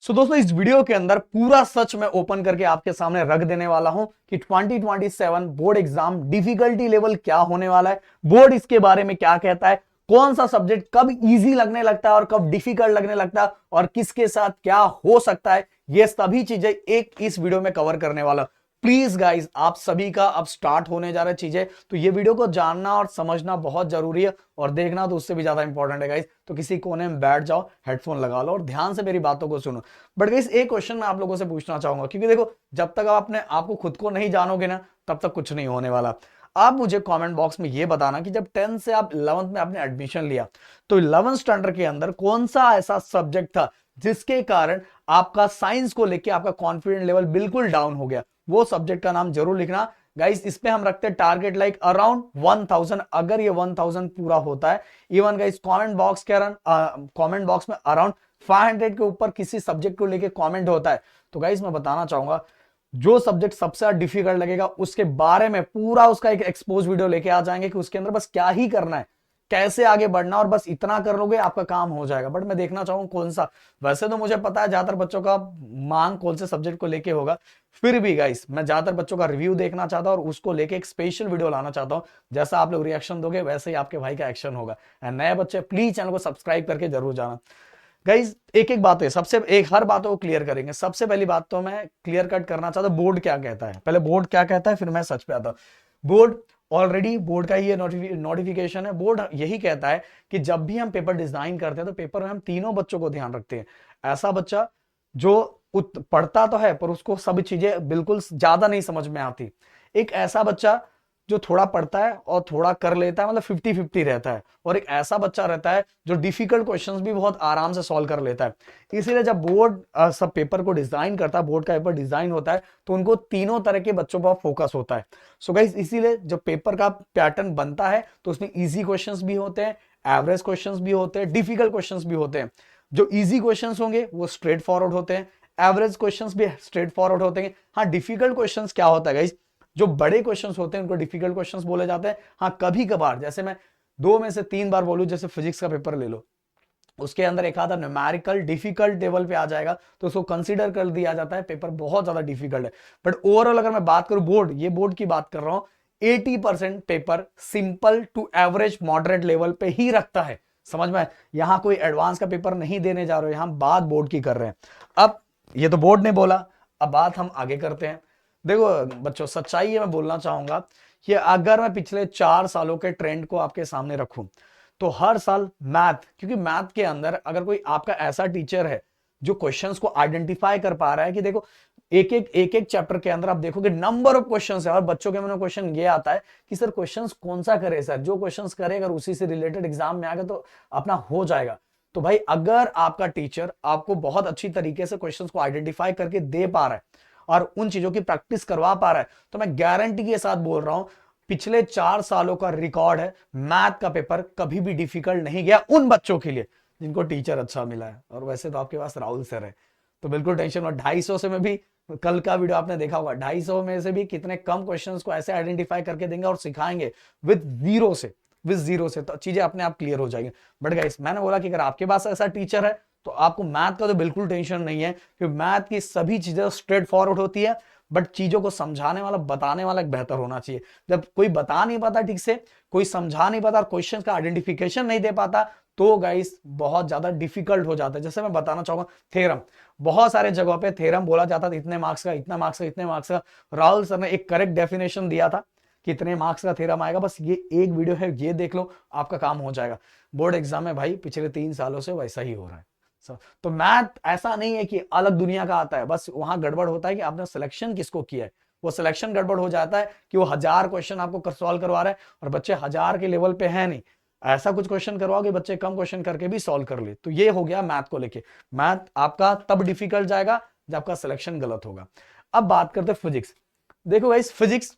दोस्तों इस वीडियो के अंदर पूरा सच मैं ओपन करके आपके सामने रख देने वाला हूं कि 2027 बोर्ड एग्जाम डिफिकल्टी लेवल क्या होने वाला है, बोर्ड इसके बारे में क्या कहता है, कौन सा सब्जेक्ट कब इजी लगने लगता है और कब डिफिकल्ट लगने लगता है और किसके साथ क्या हो सकता है, ये सभी चीजें एक इस वीडियो में कवर करने वाला। प्लीज गाइस, आप सभी का अब स्टार्ट होने जा रहा है चीजें, तो ये वीडियो को जानना और समझना बहुत जरूरी है और देखना तो उससे भी ज्यादा इंपॉर्टेंट है गाइस। तो किसी कोने में बैठ जाओ, हेडफोन लगा लो और ध्यान से मेरी बातों को सुनो। बट गाइस एक क्वेश्चन मैं आप लोगों से पूछना चाहूंगा, क्योंकि देखो जब तक आप अपने आप को खुद को नहीं जानोगे ना तब तक कुछ नहीं होने वाला। आप मुझे कमेंट बॉक्स में ये बताना कि जब 10th से आप 11th में आपने एडमिशन लिया तो 11th स्टैंडर्ड के अंदर कौन सा ऐसा सब्जेक्ट था जिसके कारण आपका साइंस को लेके आपका कॉन्फिडेंस लेवल बिल्कुल डाउन हो गया। वो सब्जेक्ट का नाम जरूर लिखना गाइस। इस पे हम रखते हैं टारगेट लाइक अराउंड 1000। अगर ये 1000 पूरा होता है, इवन गाइस कमेंट बॉक्स में अराउंड 500 के ऊपर किसी सब्जेक्ट को लेके कमेंट होता है तो गाइस मैं बताना चाहूंगा जो सब्जेक्ट सबसे ज्यादा डिफिकल्ट लगेगा उसके बारे में पूरा उसका एक एक्सपोज वीडियो लेके आ जाएंगे कि उसके अंदर बस क्या ही करना है, कैसे आगे बढ़ना, और बस इतना कर लोगे आपका काम हो जाएगा। बट मैं देखना चाहूंगा कौन सा, वैसे तो मुझे पता है ज्यादातर बच्चों का मांग कौन से सब्जेक्ट को लेके होगा, फिर भी गाइस मैं ज्यादातर बच्चों का रिव्यू देखना चाहता हूं और उसको लेके एक स्पेशल वीडियो लाना चाहता हूं। जैसा आप लोग रिएक्शन दोगे वैसे ही आपके भाई का एक्शन होगा। एंड नए बच्चे प्लीज चैनल को सब्सक्राइब करके जरूर जाना। गाइज एक एक बात है, सबसे एक हर बातों को क्लियर करेंगे। सबसे पहली बात तो मैं क्लियर कट करना चाहता हूं, बोर्ड क्या कहता है। पहले बोर्ड क्या कहता है फिर मैं सच पे आता हूं। बोर्ड ऑलरेडी बोर्ड का ये नोटिफिकेशन है। बोर्ड यही कहता है कि जब भी हम पेपर डिजाइन करते हैं तो पेपर में हम तीनों बच्चों को ध्यान रखते हैं। ऐसा बच्चा जो पढ़ता तो है पर उसको सब चीजें बिल्कुल ज्यादा नहीं समझ में आती, एक ऐसा बच्चा जो थोड़ा पढ़ता है और थोड़ा कर लेता है, मतलब 50-50 रहता है, और एक ऐसा बच्चा रहता है जो डिफिकल्ट क्वेश्चंस भी बहुत आराम से सॉल्व कर लेता है। इसीलिए जब बोर्ड सब पेपर को डिजाइन करता है, बोर्ड का पेपर डिजाइन होता है तो उनको तीनों तरह के बच्चों पर फोकस होता है। सो गाइस इसीलिए जब पेपर का पैटर्न बनता है तो उसमें इजी क्वेश्चंस भी होते हैं, एवरेज क्वेश्चंस भी होते हैं, डिफिकल्ट क्वेश्चंस भी होते हैं। जो इजी क्वेश्चंस होंगे वो स्ट्रेट फॉरवर्ड होते हैं, एवरेज क्वेश्चंस भी स्ट्रेट फॉरवर्ड होते हैं। हाँ, डिफिकल्ट क्वेश्चंस क्या होता है गाइस, जो बड़े क्वेश्चंस होते हैं उनको डिफिकल्ट क्वेश्चंस बोले जाते हैं। हाँ, कभी कभार जैसे मैं 2 में से 3 बार बोलूं, जैसे फिजिक्स का पेपर ले लो, उसके अंदर एक आधा न्यूमेरिकल डिफिकल्ट लेवल पे आ जाएगा तो उसको कंसीडर कर दिया जाता है पेपर बहुत ज्यादा डिफिकल्ट है। बट ओवरऑल अगर मैं बात करूं बोर्ड, ये बोर्ड की बात कर रहा हूं, 80% paper simple to average moderate level पे ही रखता है। समझ में, यहां कोई एडवांस का पेपर नहीं देने जा रहे हो, यहां बात बोर्ड की कर रहे हैं। अब ये तो बोर्ड ने बोला, अब बात हम आगे करते हैं। देखो बच्चों, सच्चाई है, मैं बोलना चाहूंगा कि अगर मैं पिछले 4 सालों के ट्रेंड को आपके सामने रखूं तो हर साल मैथ, क्योंकि मैथ के अंदर अगर कोई आपका ऐसा टीचर है जो क्वेश्चंस को आइडेंटिफाई कर पा रहा है कि देखो एक एक चैप्टर के अंदर आप देखोगे नंबर ऑफ क्वेश्चंस है, और बच्चों के मन में क्वेश्चन ये आता है कि सर क्वेश्चंस कौन सा करे, सर जो क्वेश्चंस करे अगर उसी से रिलेटेड एग्जाम में आ गया तो अपना हो जाएगा। तो भाई अगर आपका टीचर आपको बहुत अच्छी तरीके से क्वेश्चंस को आइडेंटिफाई करके दे पा रहा है और उन चीजों की प्रैक्टिस करवा पा रहा है, तो मैं गारंटी के साथ बोल रहा हूं पिछले 4 सालों का रिकॉर्ड है, मैथ का पेपर कभी भी डिफिकल्ट नहीं गया उन बच्चों के लिए जिनको टीचर अच्छा मिला है। और वैसे तो आपके पास राहुल सर है तो बिल्कुल टेंशन मत। 250 से में भी, कल का वीडियो आपने देखा होगा, 250 में से भी कितने कम क्वेश्चंस को ऐसे आइडेंटिफाई करके देंगे और सिखाएंगे विद जीरो से तो चीजें अपने आप क्लियर हो जाएंगी। बट गाइस मैंने बोला कि अगर आपके पास ऐसा टीचर है तो आपको मैथ का तो बिल्कुल टेंशन नहीं है, क्योंकि मैथ की सभी चीजें स्ट्रेट फॉरवर्ड होती है। बट चीजों को समझाने वाला, बताने वाला एक बेहतर होना चाहिए। जब कोई बता नहीं पाता ठीक से, कोई समझा नहीं पाता, क्वेश्चन का आइडेंटिफिकेशन नहीं दे पाता, तो गाइस बहुत ज्यादा डिफिकल्ट हो जाता है। जैसे मैं बताना चाहूंगा थ्योरम, बहुत सारे जगहों पे थ्योरम बोला जाता था इतने मार्क्स का, इतना मार्क्स का, इतने मार्क्स का। राहुल सर ने एक करेक्ट डेफिनेशन दिया था कितने मार्क्स का थ्योरम आएगा, बस ये एक वीडियो है, ये देख लो आपका काम हो जाएगा। बोर्ड एग्जाम में भाई पिछले 3 सालों से वैसा ही हो रहा है। तो मैथ ऐसा नहीं है कि अलग दुनिया का आता है, बस वहां गड़बड़ होता है कि आपने सिलेक्शन किसको किया है, वो सिलेक्शन गड़बड़ हो जाता है कि वो 1000 क्वेश्चन आपको सॉल्व करवा रहा है और बच्चे 1000 के लेवल पे है नहीं। ऐसा कुछ क्वेश्चन करवाओ कि बच्चे कम क्वेश्चन करके भी सॉल्व कर ले। तो ये हो गया मैथ को लेके। मैथ आपका तब डिफिकल्ट जाएगा जब आपका सिलेक्शन गलत होगा। अब बात करते हैं फिजिक्स। देखो गाइस, फिजिक्स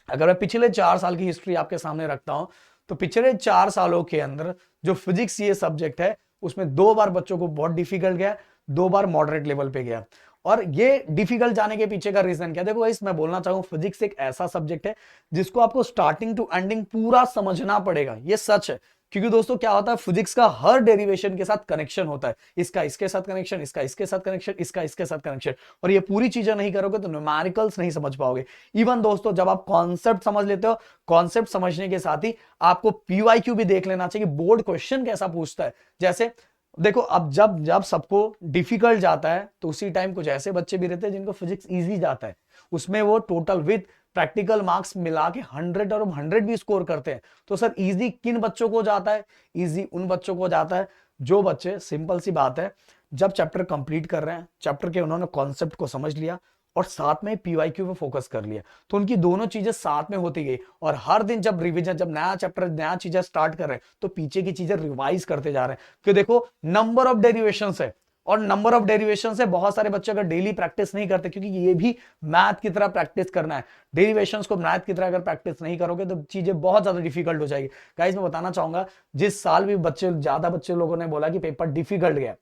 अगर मैं पिछले 4 साल की हिस्ट्री आपके सामने रखता हूं तो पिछले 4 सालों के अंदर जो फिजिक्स ये सब्जेक्ट है उसमें 2 बार बच्चों को बहुत डिफिकल्ट गया, 2 बार मॉडरेट लेवल पे गया। और ये डिफिकल्ट जाने के पीछे का रीजन क्या? देखो गाइस, मैं बोलना चाहूंगा फिजिक्स एक ऐसा सब्जेक्ट है जिसको आपको स्टार्टिंग टू एंडिंग पूरा समझना पड़ेगा, ये सच है। क्योंकि दोस्तों क्या होता है, फिजिक्स का हर डेरिवेशन के साथ कनेक्शन होता है, इसका इसके साथ कनेक्शन, इसका इसके साथ कनेक्शन, इसका इसके साथ कनेक्शन, और ये पूरी चीजें नहीं करोगे तो न्यूमेरिकल्स नहीं समझ पाओगे। इवन दोस्तों जब आप कॉन्सेप्ट समझ लेते हो, कॉन्सेप्ट समझने के साथ ही आपको पीवाईक्यू भी देख लेना चाहिए, बोर्ड क्वेश्चन कैसा पूछता है। जैसे देखो अब जब जब सबको डिफिकल्ट जाता है तो उसी टाइम कुछ ऐसे बच्चे भी रहते हैं जिनको फिजिक्स इजी जाता है, उसमें वो टोटल विद प्रैक्टिकल मार्क्स मिला के 100 और 100 भी स्कोर करते हैं। तो सर इजी किन बच्चों को जाता है? इजी उन बच्चों को जाता है जो बच्चे, सिंपल सी बात है, जब चैप्टर कंप्लीट कर रहे हैं, चैप्टर के उन्होंने कॉन्सेप्ट को समझ लिया और साथ में पीवाईक्यू पे फोकस कर लिया, तो उनकी दोनों चीजें साथ में होती गई। और हर दिन जब रिवीजन, जब नया चैप्टर नया चीजें स्टार्ट कर रहे हैं तो पीछे की चीजें रिवाइज करते जा रहे हैं। क्यों? देखो नंबर ऑफ डेरिवेशंस है, और नंबर ऑफ डेरिवेशन से बहुत सारे बच्चे अगर डेली प्रैक्टिस नहीं करते, क्योंकि ये भी मैथ की तरह प्रैक्टिस करना है, डेरिवेशंस को मैथ की तरह अगर प्रैक्टिस नहीं करोगे तो चीजें बहुत ज्यादा डिफिकल्ट हो जाएगी। गाइस मैं बताना चाहूंगा, जिस साल भी ज्यादा बच्चे लोगों ने बोला कि पेपर डिफिकल्ट गया,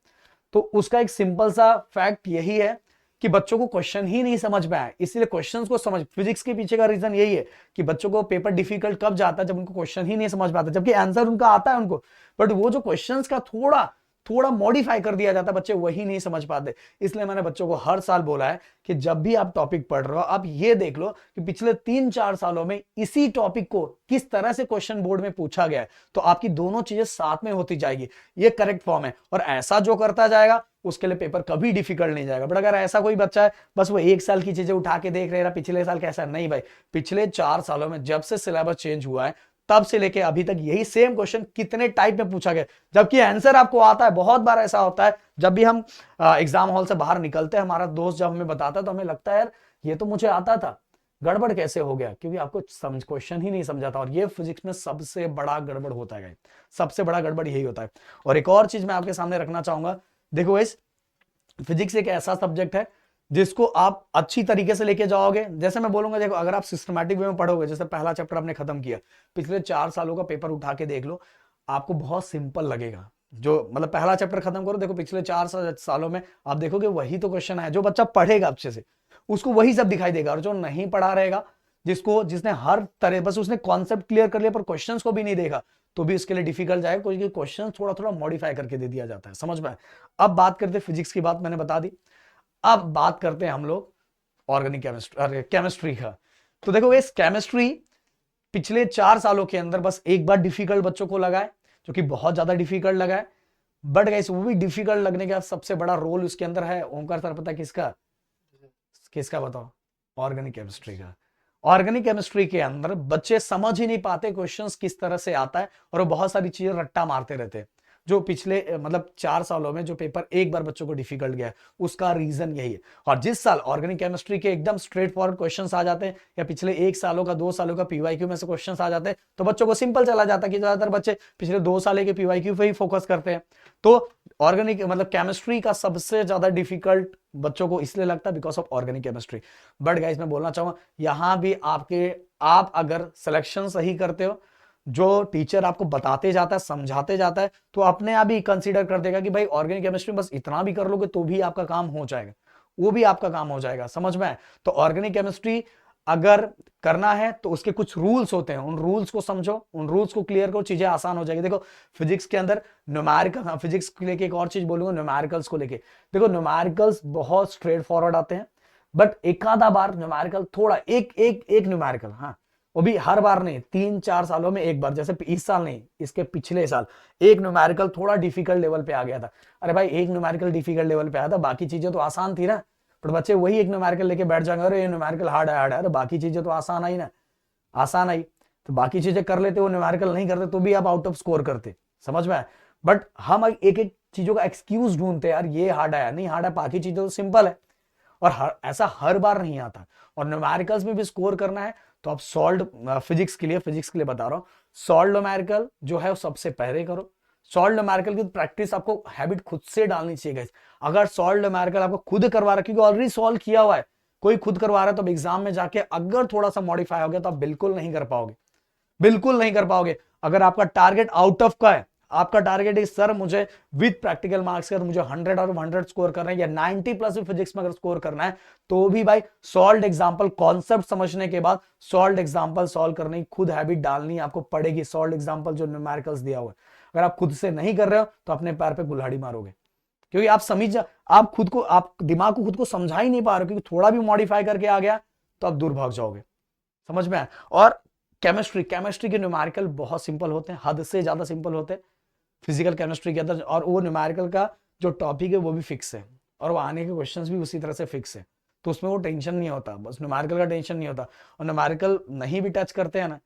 तो उसका एक सिंपल सा फैक्ट यही है कि बच्चों को क्वेश्चन ही नहीं समझ में आया। इसलिए क्वेश्चंस को समझ, फिजिक्स के पीछे का रीजन यही है कि बच्चों को पेपर डिफिकल्ट कब जाता है, जब उनको क्वेश्चन ही नहीं समझ में आता, जबकि आंसर उनका आता है उनको, बट वो जो क्वेश्चंस का थोड़ा मॉडिफाई कर दिया जाता है, बच्चे वही नहीं समझ पाते। इसलिए मैंने बच्चों को हर साल बोला है कि जब भी आप टॉपिक पढ़ रहे हो, आप ये देख लो कि पिछले 3-4 सालों में इसी टॉपिक को किस तरह से क्वेश्चन बोर्ड में पूछा गया है, तो आपकी दोनों चीजें साथ में होती जाएगी। ये करेक्ट फॉर्म है, और ऐसा जो करता जाएगा उसके लिए पेपर कभी डिफिकल्ट नहीं जाएगा। बट अगर ऐसा कोई बच्चा है बस वो 1 साल की चीजें उठा के देख रहा है, पिछले साल कैसा, नहीं भाई, पिछले 4 सालों में जब से सिलेबस चेंज हुआ है तब से लेके अभी तक यही सेम क्वेश्चन कितने टाइप में पूछा गया, जबकि आंसर आपको आता है। बहुत बार ऐसा होता है जब भी हम एग्जाम हॉल से बाहर निकलते हैं, हमारा दोस्त जब हमें बताता है तो हमें लगता है यार ये तो मुझे आता था, गड़बड़ कैसे हो गया, क्योंकि आपको समझ क्वेश्चन ही नहीं समझा था। और ये फिजिक्स में सबसे बड़ा गड़बड़ होता है, सबसे बड़ा गड़बड़ यही होता है। और एक और चीज मैं आपके सामने रखना चाहूंगा, देखो इस फिजिक्स एक ऐसा सब्जेक्ट है जिसको आप अच्छी तरीके से लेके जाओगे। जैसे मैं बोलूंगा, देखो अगर आप सिस्टमैटिक वे में पढ़ोगे, जैसे पहला चैप्टर आपने खत्म किया, पिछले 4 सालों का पेपर उठा के देख लो, आपको बहुत सिंपल लगेगा। जो मतलब पहला चैप्टर खत्म करो, देखो पिछले 4 सालों में आप देखोगे वही तो क्वेश्चन है। जो बच्चा पढ़ेगा अच्छे से उसको वही सब दिखाई देगा, और जो नहीं पढ़ा रहेगा, जिसने हर तरह बस उसने कॉन्सेप्ट क्लियर कर लिया पर क्वेश्चंस को भी नहीं देखा, तो भी उसके लिए डिफिकल्ट जाएगा, क्योंकि क्वेश्चन थोड़ा मॉडिफाई करके दे दिया जाता है। समझ में? अब बात करते फिजिक्स की, बात मैंने बता दी। अब बात करते हैं हम लोग ऑर्गेनिक केमिस्ट्री का। तो देखो इस केमिस्ट्री पिछले 4 सालों के अंदर बस एक बार डिफिकल्ट बच्चों को लगा है, जो कि बहुत ज्यादा डिफिकल्ट लगा है। बट गाइस वो भी डिफिकल्ट लगने का सबसे बड़ा रोल उसके अंदर है, ओमकार सर पता किसका? किसका बताओ? ऑर्गेनिक केमिस्ट्री का। ऑर्गेनिक केमिस्ट्री के अंदर बच्चे समझ ही नहीं पाते क्वेश्चंस किस तरह से आता है, और वो बहुत सारी चीजें रट्टा मारते रहते हैं। जो पिछले मतलब 4 सालों में जो पेपर एक बार बच्चों को डिफिकल्ट गया है, उसका रीजन यही है। और जिस साल ऑर्गेनिक केमिस्ट्री के एकदम स्ट्रेट फॉरवर्ड क्वेश्चंस आ जाते हैं, या पिछले 1 सालों का 2 सालों का पीवाईक्यू में से क्वेश्चंस आ जाते हैं, तो बच्चों को सिंपल चला जाता है कि ज्यादातर बच्चे पिछले 2 साल के पीवाईक्यू पे ही फोकस करते हैं। तो ऑर्गेनिक मतलब केमिस्ट्री का सबसे ज्यादा डिफिकल्ट बच्चों को इसलिए लगता है because of organic chemistry. But guys मैं बोलना चाहूंगा, यहां भी आप अगर सिलेक्शन सही करते हो, जो टीचर आपको बताते जाता है, समझाते जाता है, तो अपने आप ही कंसीडर कर देगा कि भाई ऑर्गेनिक केमिस्ट्री बस इतना भी कर लोगे तो भी आपका काम हो जाएगा, वो भी आपका काम हो जाएगा। समझ में? तो ऑर्गेनिक केमिस्ट्री अगर करना है तो उसके कुछ रूल्स होते हैं, उन रूल्स को समझो, उन रूल्स को क्लियर करो, चीजें आसान हो जाएगी। देखो फिजिक्स के अंदर न्यूमेरिकल, फिजिक्स को लेके एक और चीज बोलूंगा, न्यूमेरिकल्स को लेके। देखो न्यूमेरिकल्स बहुत स्ट्रेट फॉरवर्ड आते हैं, बट एक आधा बार न्यूमेरिकल थोड़ा एक न्यूमेरिकल, हाँ वो भी हर बार नहीं, 3-4 सालों में एक बार, जैसे इस साल नहीं, इसके पिछले साल एक न्यूमेरिकल थोड़ा डिफिकल्ट लेवल पे आ गया था। अरे भाई एक न्यूमेरिकल डिफिकल्ट लेवल पे आया था, बाकी चीजें तो आसान थी ना, पर बच्चे वही एक न्यूमेरिकल लेके बैठ जाएंगे, अरे ये न्यूमेरिकल हार्ड है, अरे बाकी चीजें तो आसान आई ना, आसान आई तो बाकी चीजें कर लेते, वो न्यूमेरिकल नहीं करते तो भी आप आउट ऑफ स्कोर करते। समझ में? बट हम एक एक चीजों का एक्सक्यूज ढूंढते हैं, यार ये हार्ड आया, नहीं हार्ड है, बाकी चीजें तो सिंपल है। और ऐसा हर बार नहीं आता। और न्यूमेरिकल्स में भी स्कोर करना है तो आप सॉल्व फिजिक्स के लिए बता रहा हूं, सॉल्व न्यूमेरिकल जो है वो सबसे पहले करो। सॉल्व न्यूमेरिकल की प्रैक्टिस आपको हैबिट खुद से डालनी चाहिए गाइस। अगर सॉल्व न्यूमेरिकल आपको खुद करवा रहा है, क्योंकि ऑलरेडी सॉल्व किया हुआ है, कोई खुद करवा रहा है, तो एग्जाम में जाके अगर थोड़ा सा मॉडिफाई हो गया तो आप बिल्कुल नहीं कर पाओगे, बिल्कुल नहीं कर पाओगे। अगर आपका टारगेट आउट ऑफ का है, आपका टारगेट है सर मुझे विद प्रैक्टिकल मार्क्स का मुझे 100 और 100 स्कोर करना है या 90 प्लस भी फिजिक्स में अगर स्कोर करना है तो भी भाई सॉल्व एग्जांपल कॉन्सेप्ट समझने के बाद सॉल्व एग्जांपल सॉल्व करने की खुद हैबिट डालनी आपको पड़ेगी। सॉल्व एग्जांपल जो न्यूमेरिकल्स दिया हुआ है अगर आप खुद से नहीं कर रहे हो तो अपने पैर पे कुल्हाड़ी मारोगे, क्योंकि आप खुद को, आप दिमाग को खुद को समझा ही नहीं पा रहे हो, क्योंकि थोड़ा भी मॉडिफाई करके आ गया तो आप दूर भाग जाओगे। समझ में आया। और केमिस्ट्री के न्यूमेरिकल बहुत सिंपल होते हैं, हद से ज्यादा सिंपल होते हैं फिजिकल केमिस्ट्री के अंदर, और वो न्यूमेरिकल का जो टॉपिक है वो भी फिक्स है और वो आने के क्वेश्चंस भी उसी तरह से फिक्स है, तो उसमें वो टेंशन नहीं होता, बस न्यूमेरिकल का टेंशन नहीं होता। और न्यूमेरिकल नहीं भी टच करते हैं ना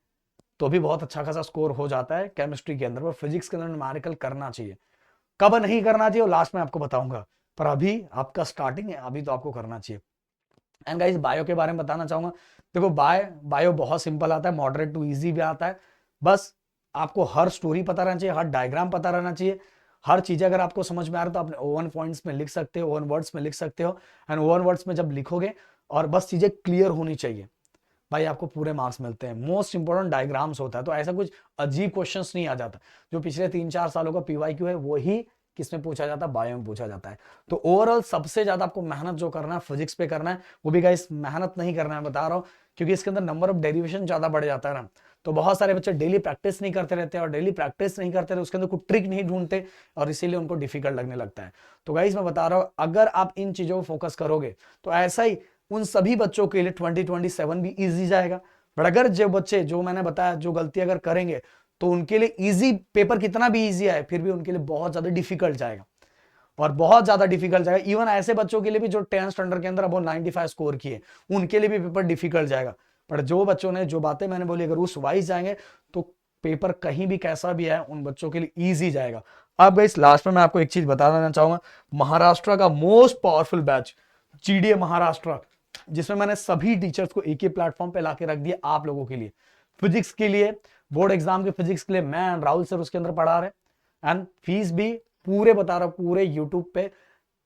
तो भी बहुत अच्छा खासा स्कोर हो जाता है केमिस्ट्री के अंदर। और फिजिक्स के अंदर न्यूमेरिकल करना चाहिए, कब नहीं करना चाहिए वो लास्ट में आपको बताऊंगा, पर अभी आपका स्टार्टिंग है, अभी तो आपको करना चाहिए। एंड गाइस बायो के बारे में बताना चाहूंगा। देखो बायो बहुत सिंपल आता है, मॉडरेट टू इजी भी आता है। बस आपको हर स्टोरी पता रहना चाहिए, हर डायग्राम पता रहना चाहिए, हर चीज अगर आपको समझ में आ रहा है तो अपने ओवन पॉइंट्स में लिख सकते हो, ओवन वर्ड्स में लिख सकते हो। एंड ओवन वर्ड्स में जब लिखोगे और बस चीजें क्लियर होनी चाहिए भाई, आपको पूरे मार्क्स मिलते हैं। मोस्ट इंपॉर्टेंट डायग्राम्स होता है, तो ऐसा कुछ अजीब क्वेश्चंस नहीं आ जाता। जो पिछले 3-4 सालों का पीवाईक्यू है वही किसमें पूछा जाता है, बायो में पूछा जाता है। तो ओवरऑल सबसे ज्यादा आपको मेहनत जो करना है फिजिक्स पे करना है, वो भी गाइस मेहनत नहीं करना है, बता रहा हूँ, क्योंकि इसके अंदर नंबर ऑफ डेरिवेशन ज्यादा बढ़ जाता है ना। तो बहुत सारे बच्चे डेली प्रैक्टिस नहीं करते रहते, और डेली प्रैक्टिस नहीं करते तो उसके अंदर कोई ट्रिक नहीं ढूंढते, और इसीलिए उनको डिफिकल्ट लगने लगता है। तो गाइस मैं बता रहा हूँ, अगर आप इन चीजों को फोकस करोगे तो ऐसा ही उन सभी बच्चों के लिए 2027 भी इजी जाएगा। बट अगर जो बच्चे, जो मैंने बताया, जो गलती अगर करेंगे तो उनके लिए इजी पेपर कितना भी इजी आए फिर भी उनके लिए बहुत ज्यादा डिफिकल्ट जाएगा, और बहुत ज्यादा डिफिकल्ट जाएगा। इवन ऐसे बच्चों के लिए भी जो 10th स्टैंडर्ड के अंदर अब 95 स्कोर किए, उनके लिए भी पेपर डिफिकल्ट जाएगा। पर जो बच्चों ने जो बातें मैंने बोली अगर उस वाइज जाएंगे तो पेपर कहीं भी कैसा भी है उन बच्चों के लिए ईजी जाएगा। अब गाइस लास्ट में मैं आपको एक चीज बता देना चाहूंगा, महाराष्ट्र का most powerful batch GDA Maharashtra, जिसमें मैंने सभी टीचर्स को एक ही प्लेटफॉर्म पे लाके रख दिया आप लोगों के लिए। फिजिक्स के लिए, बोर्ड एग्जाम के फिजिक्स के लिए मैं एंड राहुल सर उसके अंदर पढ़ा रहे, एंड फीस भी पूरे बता रहा हूं, पूरे यूट्यूब पे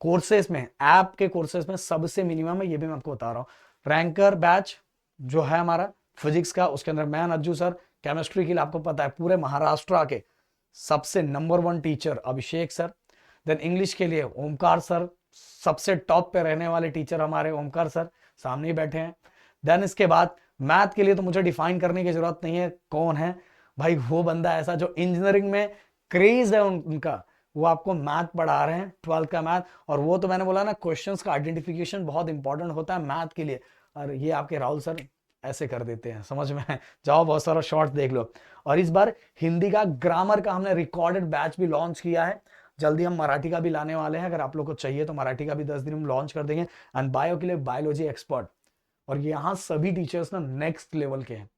कोर्सेस में, ऐप के कोर्सेस में सबसे मिनिमम है, ये भी मैं आपको बता रहा हूं। रैंकर बैच जो है हमारा फिजिक्स का, उसके अंदर मैं नज्जू सर, केमिस्ट्री के लिए आपको पता है पूरे महाराष्ट्र के सबसे नंबर 1 टीचर अभिषेक सर। देन इंग्लिश के लिए ओमकार सर, सबसे टॉप पे रहने वाले टीचर हमारे ओमकार सर सामने ही बैठे हैं। देन इसके बाद मैथ के लिए तो मुझे डिफाइन करने की जरूरत नहीं है कौन है भाई, वो बंदा ऐसा जो इंजीनियरिंग में क्रेज है उनका, वो आपको मैथ पढ़ा रहे हैं, 12th का मैथ। और वो तो मैंने बोला ना, क्वेश्चंस का आइडेंटिफिकेशन बहुत इंपॉर्टेंट होता है मैथ के लिए, और ये आपके राहुल सर ऐसे कर देते हैं, समझ में जाओ, बहुत सारा शॉर्ट्स देख लो। और इस बार हिंदी का ग्रामर का हमने रिकॉर्डेड बैच भी लॉन्च किया है, जल्दी हम मराठी का भी लाने वाले हैं, अगर आप लोग को चाहिए तो मराठी का भी 10 दिन में लॉन्च कर देंगे। एंड बायो के लिए बायोलॉजी एक्सपर्ट, और यहाँ सभी टीचर्स ना नेक्स्ट लेवल के हैं,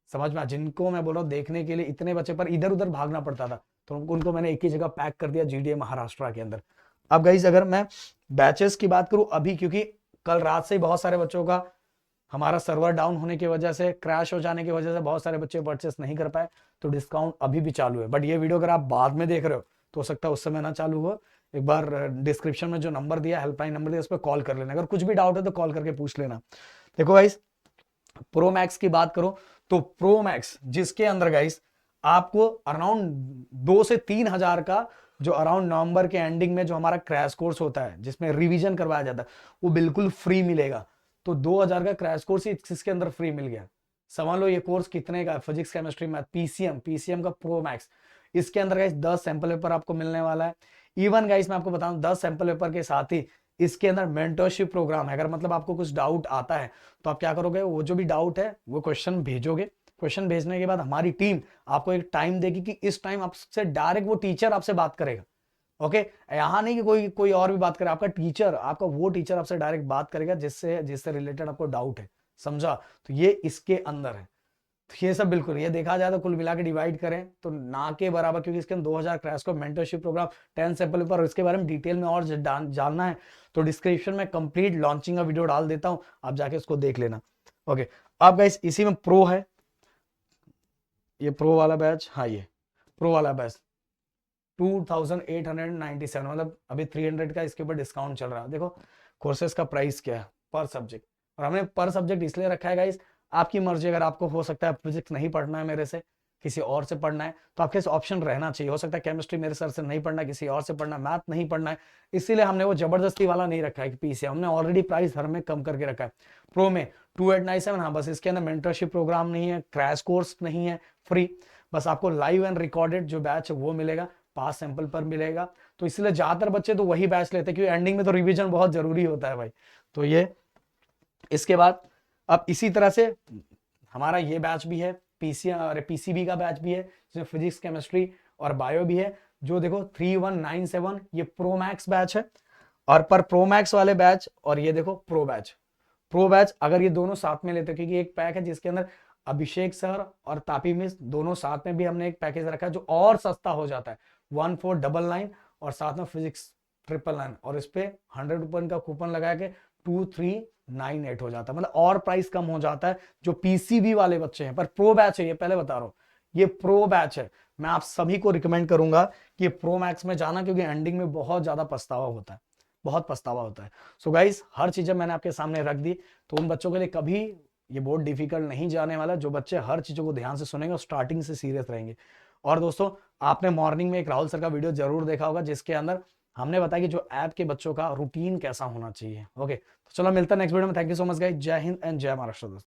समझ में, जिनको मैं बोल रहा हूँ देखने के लिए इतने बच्चे पर इधर उधर भागना पड़ता था, तो उनको मैंने एक ही जगह पैक कर दिया जीडीए महाराष्ट्र के अंदर। अब गाइस अगर मैं बैचेस की बात करूं अभी, क्योंकि कल रात से ही बहुत सारे बच्चों का हमारा सर्वर डाउन होने की वजह से, क्रैश हो जाने की वजह से बहुत सारे बच्चे परचेस नहीं कर पाए, तो डिस्काउंट अभी भी चालू है। बट ये वीडियो अगर आप बाद में देख रहे हो तो हो सकता है उस समय ना चालू हो, एक बार डिस्क्रिप्शन में जो नंबर दिया, हेल्पलाइन नंबर दिया, उस पर कॉल कर लेना, अगर कुछ भी डाउट है तो कॉल करके पूछ लेना। देखो गाइस प्रो मैक्स की बात करो तो प्रो मैक्स जिसके अंदर गाइस आपको अराउंड 2 से 3 हजार का, जो अराउंड नवंबर के एंडिंग में जो हमारा क्रैश कोर्स होता है जिसमें रिवीजन करवाया जाता है, वो बिल्कुल फ्री मिलेगा। तो 2000 का क्रैश कोर्स ही इसके अंदर फ्री मिल गया। समझ लो ये कोर्स कितने का, फिजिक्स केमिस्ट्री मैथ पीसीएम का प्रो मैक्स, इसके अंदर गाइस 10 सैंपल पेपर आपको मिलने वाला है। इवन गाइस मैं आपको बताऊं 10 सैंपल पेपर के साथ ही इसके अंदर मेंटरशिप प्रोग्राम है। अगर मतलब आपको कुछ डाउट आता है तो आप क्या करोगे, वो जो भी डाउट है वो क्वेश्चन भेजोगे, क्वेश्चन भेजने के बाद हमारी टीम आपको एक टाइम देगी कि इस टाइम आपसे डायरेक्ट वो टीचर आपसे बात करेगा। ओके, यहाँ नहीं कि कोई और भी बात करे, आपका टीचर, आपका वो टीचर आपसे डायरेक्ट बात करेगा जिससे रिलेटेड आपको डाउट है, समझा। तो ये इसके अंदर है। तो ये सब बिल्कुल, ये देखा जाए तो कुल मिला के डिवाइड करें तो ना के बराबर, क्योंकि इसके अंदर 2000 क्रैश को मेंटरशिप प्रोग्राम 10 सैंपल पेपर, इसके बारे में डिटेल में और जानना है तो डिस्क्रिप्शन में कंप्लीट लॉन्चिंग का वीडियो डाल देता हूं, आप जाके उसको देख लेना। ओके, अब गाइस इसी में प्रो है, ये प्रो वाला बैच, हाँ ये प्रो वाला बैच 2897, मतलब अभी 300 का इसके ऊपर डिस्काउंट चल रहा है। देखो कोर्सेज का प्राइस क्या है पर सब्जेक्ट, और हमने पर सब्जेक्ट इसलिए रखा है गाइस, आपकी मर्जी, अगर आपको हो सकता है फिजिक्स नहीं पढ़ना है मेरे से, किसी और से पढ़ना है, तो आपके पास ऑप्शन रहना चाहिए। हो सकता है केमिस्ट्री मेरे सर से नहीं पढ़ना है, किसी और से पढ़ना है, मैथ नहीं पढ़ना है, इसीलिए हमने वो जबरदस्ती वाला नहीं रखा है कि पीसीएम, हमने ऑलरेडी प्राइस हर में कम करके रखा है। प्रो में 2897, हाँ बस इसके अंदर मेंटरशिप प्रोग्राम नहीं है, क्रैश कोर्स नहीं है फ्री, बस आपको लाइव एंड रिकॉर्डेड जो बैच है वो मिलेगा, पास सैंपल पर मिलेगा। तो इसलिए ज्यादातर बच्चे तो वही बैच लेते हैं, क्योंकि एंडिंग में तो रिवीजन बहुत जरूरी होता है भाई। तो ये इसके बाद अब इसी तरह से हमारा ये बैच भी है, पीसीबी का बैच भी है, जिसमें फिजिक्स, केमिस्ट्री और बायो भी है, जो देखो 3197 ये प्रो मैक्स बैच है। और पर प्रो मैक्स वाले बैच और ये देखो प्रो बैच अगर ये दोनों साथ में लेते हो, क्योंकि एक पैक है जिसके अंदर अभिषेक सर और तापी मिस दोनों साथ में भी हमने एक पैकेज रखा है जो और सस्ता हो जाता है, 1499 और साथ में फिजिक्स 999, और इस पे 100 रुपए का कूपन लगा के 2398 हो जाता है, मतलब और प्राइस कम हो जाता है जो पीसीबी वाले बच्चे हैं। पर प्रो बैच है, ये पहले बता रहा हूं, ये प्रो बैच है। मैं आप सभी को रिकमेंड करूंगा कि प्रो मैक्स में जाना, क्योंकि एंडिंग में बहुत ज्यादा पछतावा होता है, बहुत पछतावा होता है। सो गाइस, हर चीजें मैंने आपके सामने रख दी, तो उन बच्चों के लिए कभी ये बहुत डिफिकल्ट नहीं जाने वाला, जो बच्चे हर चीजों को ध्यान से सुनेंगे और स्टार्टिंग से सीरियस रहेंगे। और दोस्तों, आपने मॉर्निंग में एक राहुल सर का वीडियो जरूर देखा होगा, जिसके अंदर हमने बताया कि जो ऐप के बच्चों का रूटीन कैसा होना चाहिए। ओके, तो चलो मिलता है नेक्स्ट वीडियो में। Thank you so much guys, जय हिंद एंड जय महाराष्ट्र दोस्तों।